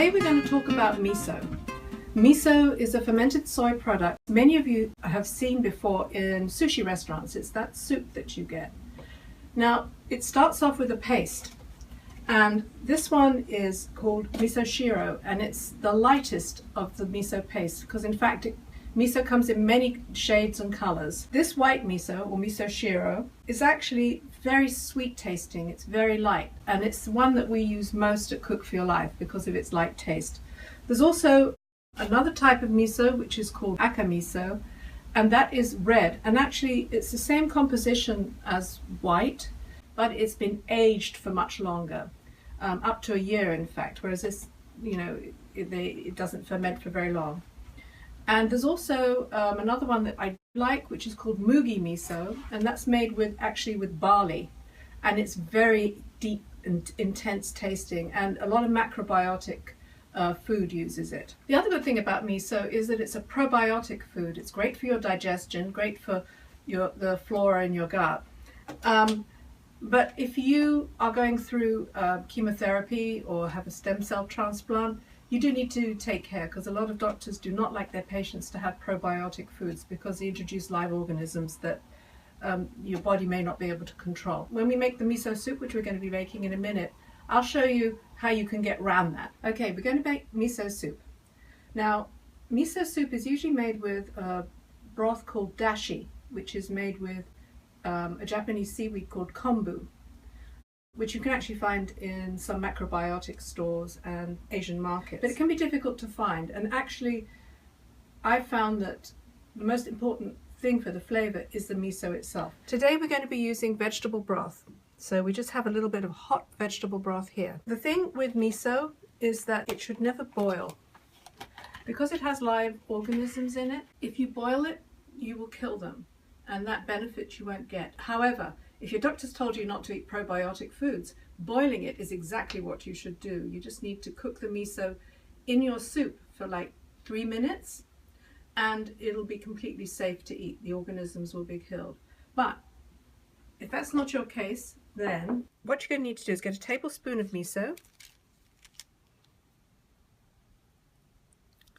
Today we're going to talk about miso. Miso is a fermented soy product many of you have seen before in sushi restaurants. It's that soup that you get. Now, it starts off with a paste, and this one is called miso shiro, and it's the lightest of the miso paste because in fact miso comes in many shades and colors. This white miso, or miso shiro, is actually very sweet tasting. It's very light, and it's the one that we use most at Cook for Your Life because of its light taste. There's also another type of miso which is called aka miso, and that is red, and actually it's the same composition as white, but it's been aged for much longer, up to a year in fact, whereas this, it doesn't ferment for very long. And there's also another one that I like, which is called mugi miso, and that's made with barley, and it's very deep and intense tasting, and a lot of macrobiotic food uses it. The other good thing about miso is that it's a probiotic food. It's great for your digestion, great for the flora in your gut. But if you are going through chemotherapy or have a stem cell transplant, you do need to take care, because a lot of doctors do not like their patients to have probiotic foods because they introduce live organisms that your body may not be able to control. When we make the miso soup, which we're going to be making in a minute, I'll show you how you can get around that. Okay, we're going to make miso soup. Now, miso soup is usually made with a broth called dashi, which is made with a Japanese seaweed called kombu, which you can actually find in some macrobiotic stores and Asian markets. But it can be difficult to find, and actually I found that the most important thing for the flavor is the miso itself. Today we're going to be using vegetable broth. So we just have a little bit of hot vegetable broth here. The thing with miso is that it should never boil. Because it has live organisms in it, if you boil it, you will kill them, and that benefit you won't get. However, if your doctor's told you not to eat probiotic foods, boiling it is exactly what you should do. You just need to cook the miso in your soup for like 3 minutes, and it'll be completely safe to eat. The organisms will be killed. But if that's not your case, then what you're going to need to do is get a tablespoon of miso.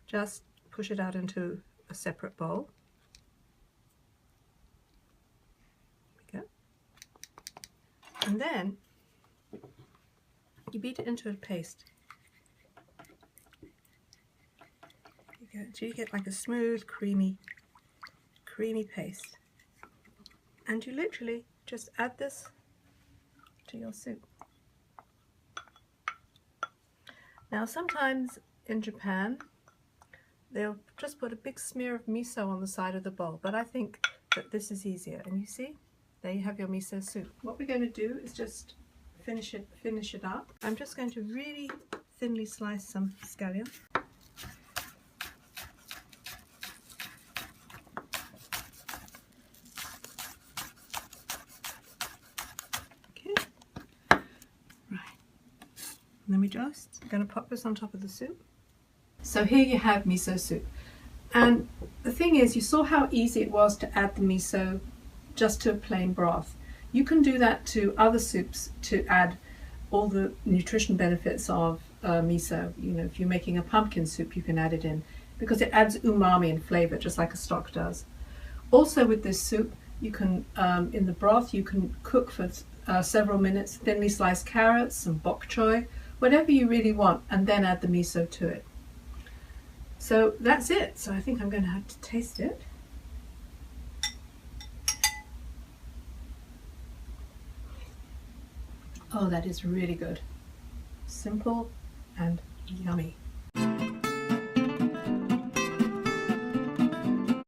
Just push it out into a separate bowl. And then you beat it into a paste. So you get like a smooth, creamy paste. And you literally just add this to your soup. Now sometimes in Japan they'll just put a big smear of miso on the side of the bowl, but I think that this is easier. And you see? There you have your miso soup. What we're going to do is just finish it up. I'm just going to really thinly slice some scallion. Okay. Right. And then we're just going to pop this on top of the soup. So here you have miso soup. And the thing is, you saw how easy it was to add the miso just to a plain broth. You can do that to other soups to add all the nutrition benefits of miso. If you're making a pumpkin soup, you can add it in because it adds umami and flavor just like a stock does. Also with this soup, you can, in the broth, you can cook for several minutes, thinly sliced carrots, some bok choy, whatever you really want, and then add the miso to it. So that's it. So I think I'm going to have to taste it. Oh, that is really good. Simple and yummy.